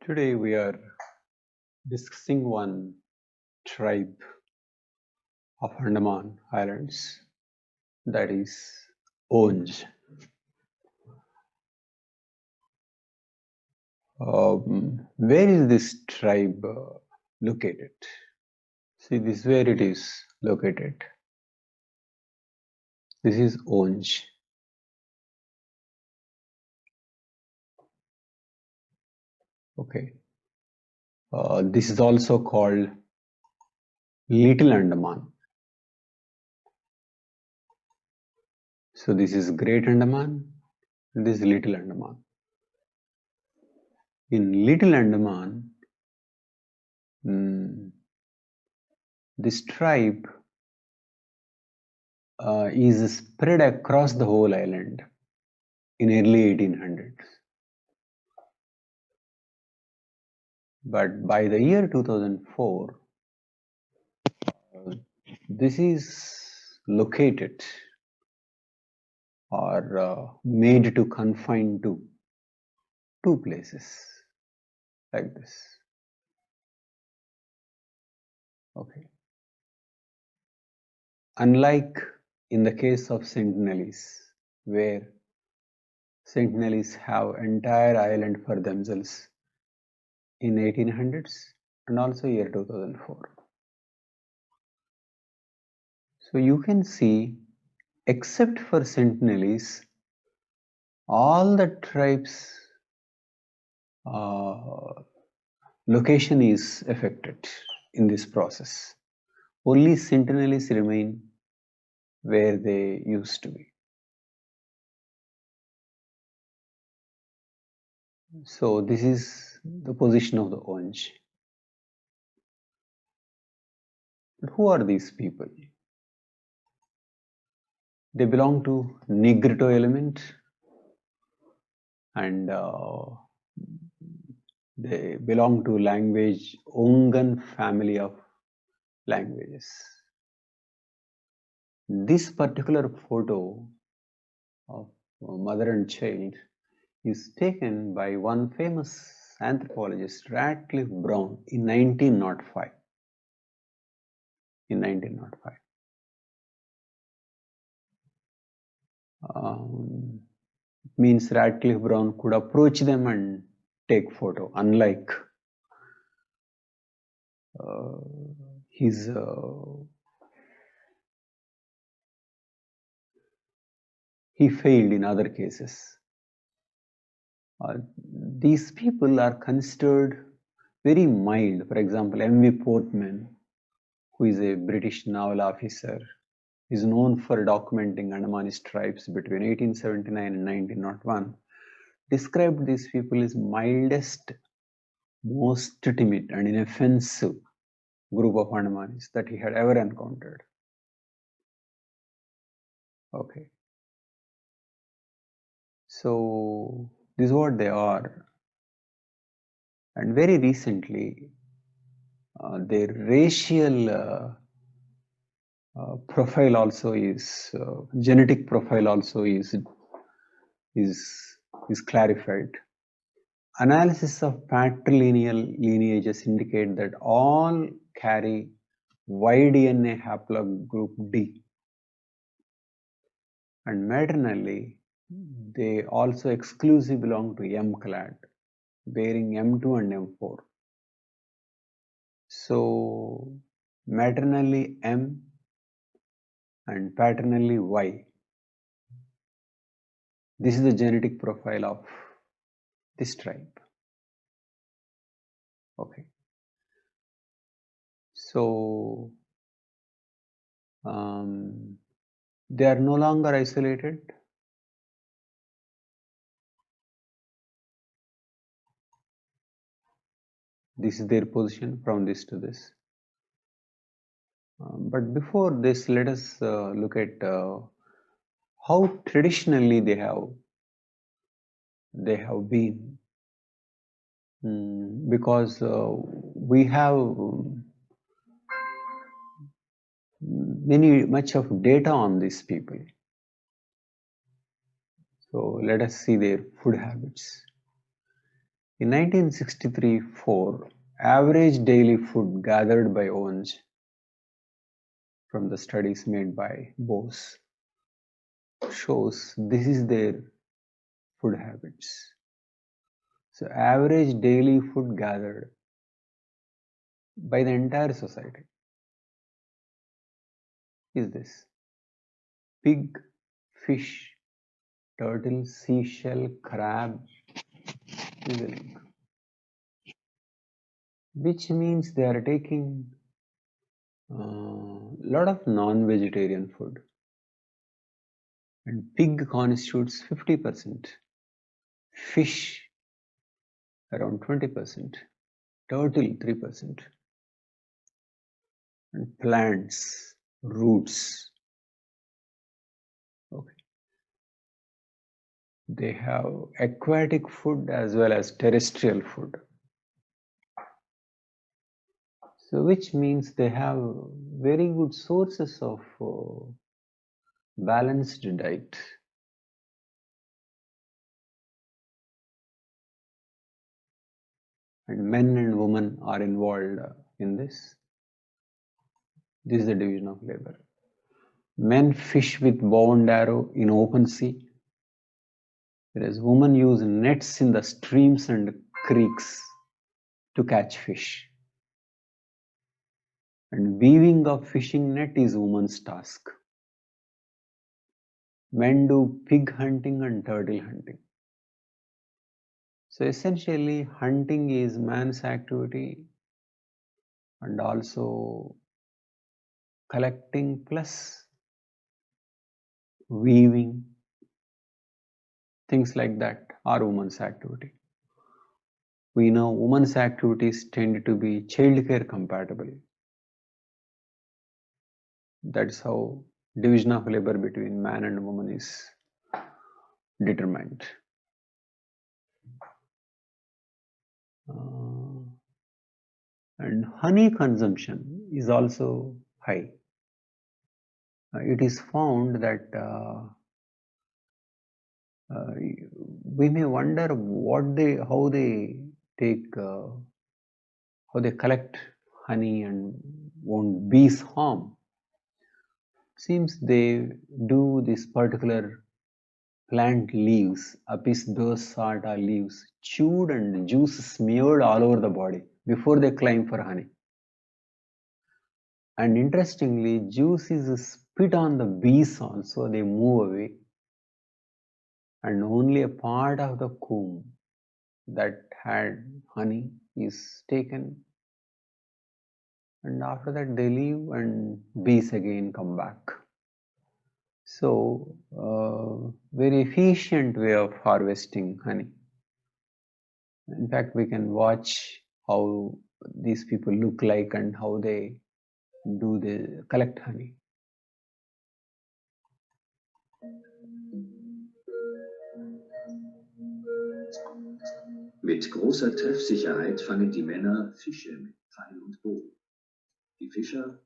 Today we are discussing one tribe of Andaman Islands, that is ONGE. Where is this tribe located? See, this is where it is located. This is ONGE. Okay. This is also called Little Andaman. So this is Great Andaman, and this is Little Andaman. In Little Andaman, this tribe is spread across the whole island in early 1800s. But by the year 2004, this is located or made to confine to two places like this. Okay. Unlike in the case of Sentinelese, where Sentinelese have entire island for themselves in 1800s and also year 2004. So you can see, except for Sentinelese, all the tribes location is affected in this process. Only Sentinelese remain where they used to be. So this is the position of the ONGE. But who are these people? They belong to Negrito element, and they belong to language Ongan family of languages. This particular photo of mother and child is taken by one famous anthropologist, Radcliffe Brown, in 1905. In 1905. Means Radcliffe Brown could approach them and take photo, unlike he failed in other cases. These people are considered very mild. For example, M.V. Portman, who is a British naval officer, is known for documenting Andamanese tribes between 1879 and 1901, described these people as mildest, most timid and inoffensive group of Andamanese that he had ever encountered. Okay. So this is what they are. And very recently, their racial profile also is, genetic profile also is clarified. Analysis of patrilineal lineages indicate that all carry Y-DNA haplogroup D. And maternally, they also exclusively belong to M clade, bearing M2 and M4. So maternally M and paternally Y. This is the genetic profile of this tribe. Okay. So they are no longer isolated. This is their position from this to this. But before this, let us look at how traditionally they have been. Because we have much of data on these people. So let us see their food habits. In 1963-4, average daily food gathered by ONGE from the studies made by Bose shows this is their food habits. So average daily food gathered by the entire society is this: pig, fish, turtle, seashell, crab, is the link. Which means they are taking a lot of non-vegetarian food. And pig constitutes 50%, fish around 20%, turtle 3%, and plants, roots. Okay. They have aquatic food as well as terrestrial food. So which means they have very good sources of balanced diet. And men and women are involved in this. This is the division of labor. Men fish with bow and arrow in open sea, whereas women use nets in the streams and creeks to catch fish. And weaving a fishing net is woman's task. Men do pig hunting and turtle hunting. So essentially, hunting is man's activity, and also collecting plus weaving, things like that are women's activity. We know women's activities tend to be childcare compatible. That's how division of labor between man and woman is determined. And honey consumption is also high. It is found that we may wonder how they take, how they collect honey and won't bees harm. Seems they do this particular plant leaves, Apis dorsata leaves, chewed and juice smeared all over the body before they climb for honey. And interestingly, juice is spit on the bees also, they move away. And only a part of the comb that had honey is taken. And after that they leave and bees again come back. So, very efficient way of harvesting honey. In fact, we can watch how these people look like and how they collect honey. Mit großer Treffsicherheit fangen die Männer Fische mit Pfeil und Bogen. Die Fischer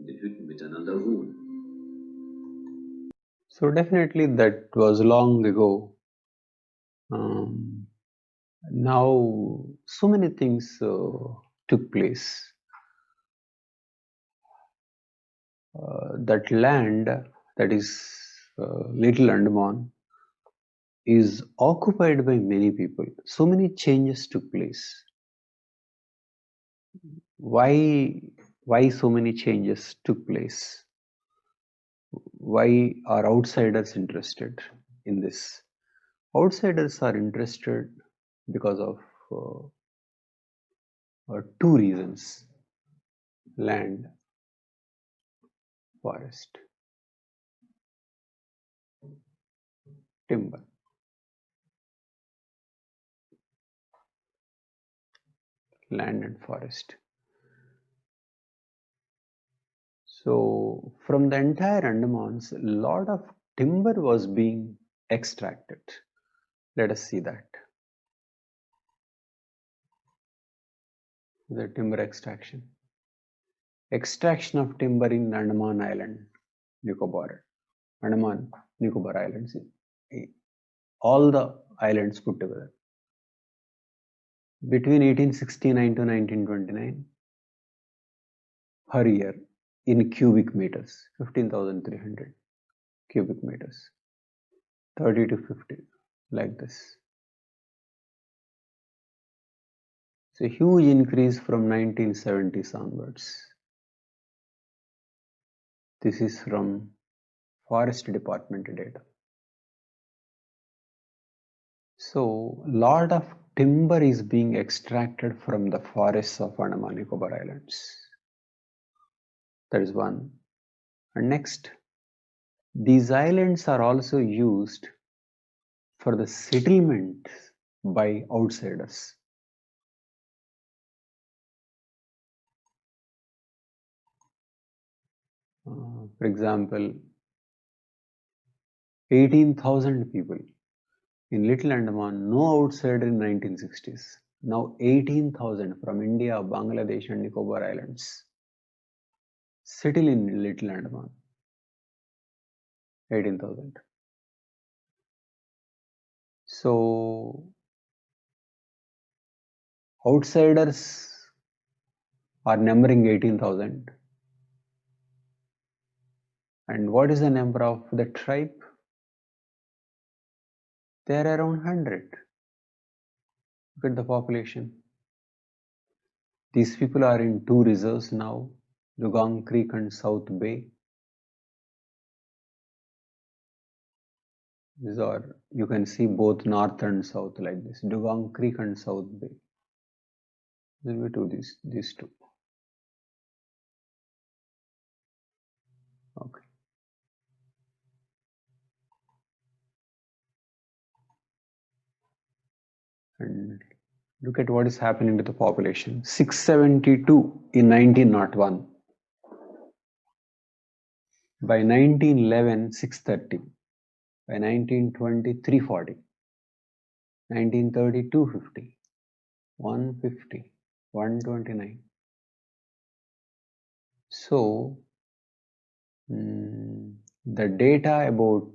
in den Hütten miteinander ruhen. So definitely that was long ago. Um, Now so many things took place. That land, that is Little Andaman, is occupied by many people. So many changes took place. Why so many changes took place? Why are outsiders interested in this? Outsiders are interested because of two reasons: land, forest, timber. Land and forest. So from the entire Andamans, a lot of timber was being extracted. Let us see that. The timber extraction. Extraction of timber in Andaman Island, Nicobar. Andaman, Nicobar Islands. All the islands put together. Between 1869 to 1929, per year, in cubic meters, 15,300 cubic meters, 30 to 50, like this. It's a huge increase from 1970s onwards. This is from Forest Department data. So, lot of timber is being extracted from the forests of Andaman and Nicobar Islands. That is one. And next, these islands are also used for the settlement by outsiders. For example, 18,000 people in Little Andaman, no outsider in 1960s. Now 18,000 from India, Bangladesh and Nicobar Islands settle in Little Andaman. 18,000. So outsiders are numbering 18,000. And what is the number of the tribe? They are around 100. Look at the population. These people are in two reserves now, Dugong Creek and South Bay. These are, you can see both north and south like this, Dugong Creek and South Bay. There will be these two. Okay. And look at what is happening to the population. 672 in 1901. By 1911, 630. By 1920, 340. 1930, 250. 150. 129. So, the data about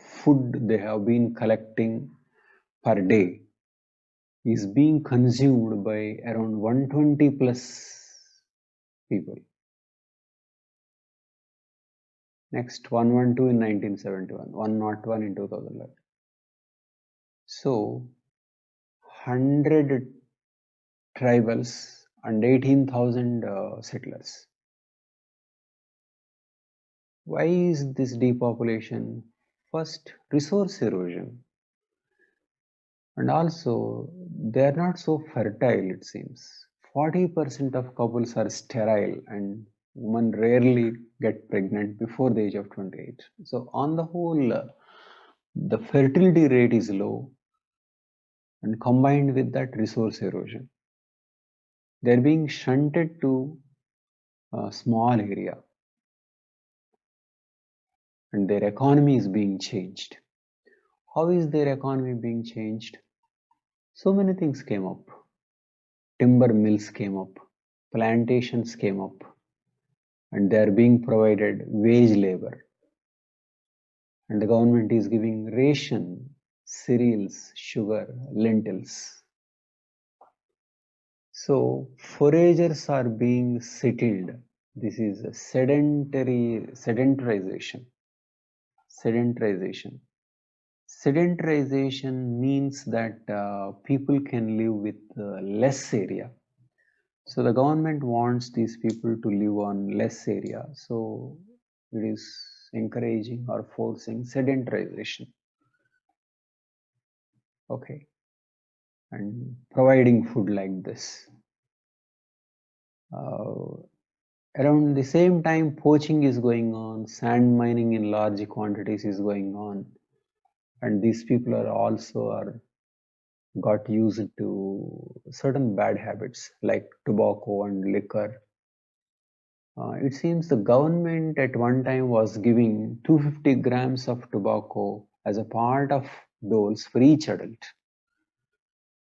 food they have been collecting per day is being consumed by around 120 plus people. Next, 112 in 1971, 101 in 2011. So, 100 tribals and 18,000 settlers. Why is this depopulation? First, resource erosion. And also, they are not so fertile, it seems. 40% of couples are sterile and women rarely get pregnant before the age of 28. So, on the whole, the fertility rate is low, and combined with that, resource erosion. They're being shunted to a small area, and their economy is being changed. How is their economy being changed? So many things came up. Timber mills came up, plantations came up, and they are being provided wage labor. And the government is giving ration, cereals, sugar, lentils. So foragers are being settled. This is a sedentarization. Sedentarization. Sedentarization means that people can live with less area. So the government wants these people to live on less area. So it is encouraging or forcing sedentarization. Okay. And providing food like this. Around the same time, poaching is going on, sand mining in large quantities is going on, and these people are also got used to certain bad habits like tobacco and liquor. It seems the government at one time was giving 250 grams of tobacco as a part of doles for each adult.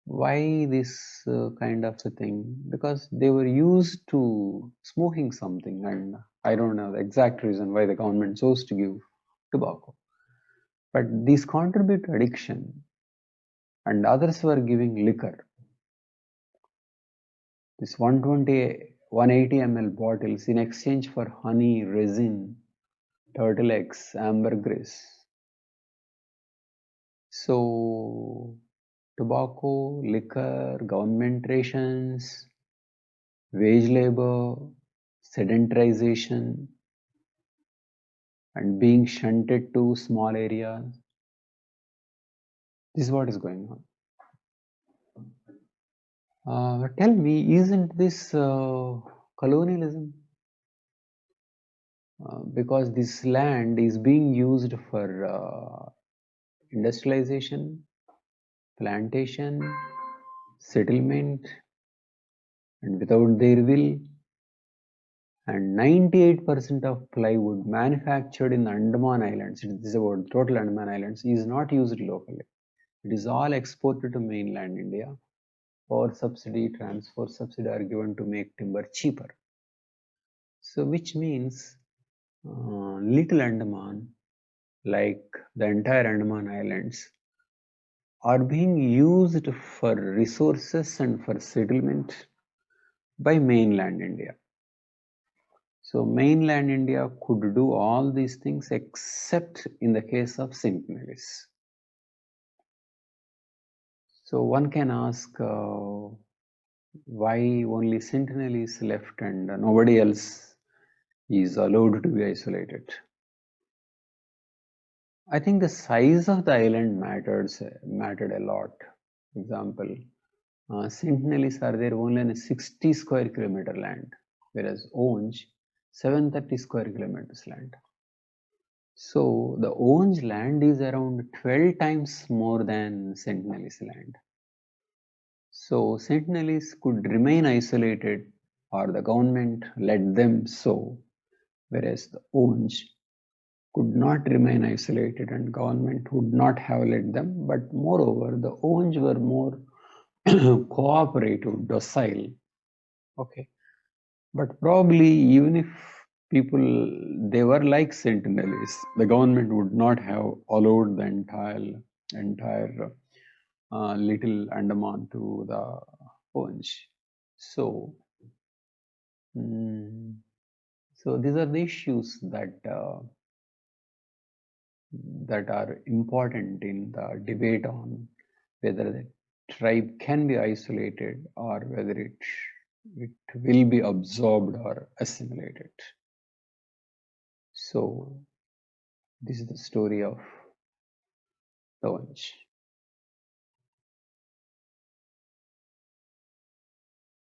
Why this kind of a thing? Because they were used to smoking something, and I don't know the exact reason why the government chose to give tobacco. But these contribute to addiction, and others were giving liquor. This 120, 180 ml bottles in exchange for honey, resin, turtle eggs, ambergris. So, tobacco, liquor, government rations, wage labor, sedentarization, and being shunted to small areas. This is what is going on. Tell me, isn't this colonialism? Because this land is being used for industrialization, plantation, settlement, and without their will. And 98% of plywood manufactured in the Andaman Islands, this is about total Andaman Islands, is not used locally. It is all exported to mainland India. Power subsidy, transport subsidy are given to make timber cheaper. So which means Little Andaman, like the entire Andaman Islands, are being used for resources and for settlement by mainland India. So mainland India could do all these things except in the case of Sentinelese. So one can ask why only Sentinelese left and nobody else is allowed to be isolated. I think the size of the island mattered a lot. For example, Sentinelese are there only in a 60 square kilometer land, whereas ONGE 730 square kilometers land. So the ONGE land is around 12 times more than Sentinelese land. So Sentinelese could remain isolated or the government let them so, whereas the ONGE could not remain isolated and government would not have let them. But moreover, the ONGE were more cooperative, docile. Okay. But probably even if people, they were like Sentinelese, the government would not have allowed the entire Little Andaman to the ONGE. So, so these are the issues that are important in the debate on whether the tribe can be isolated or whether it will be absorbed or assimilated. So this is the story of the ONGE.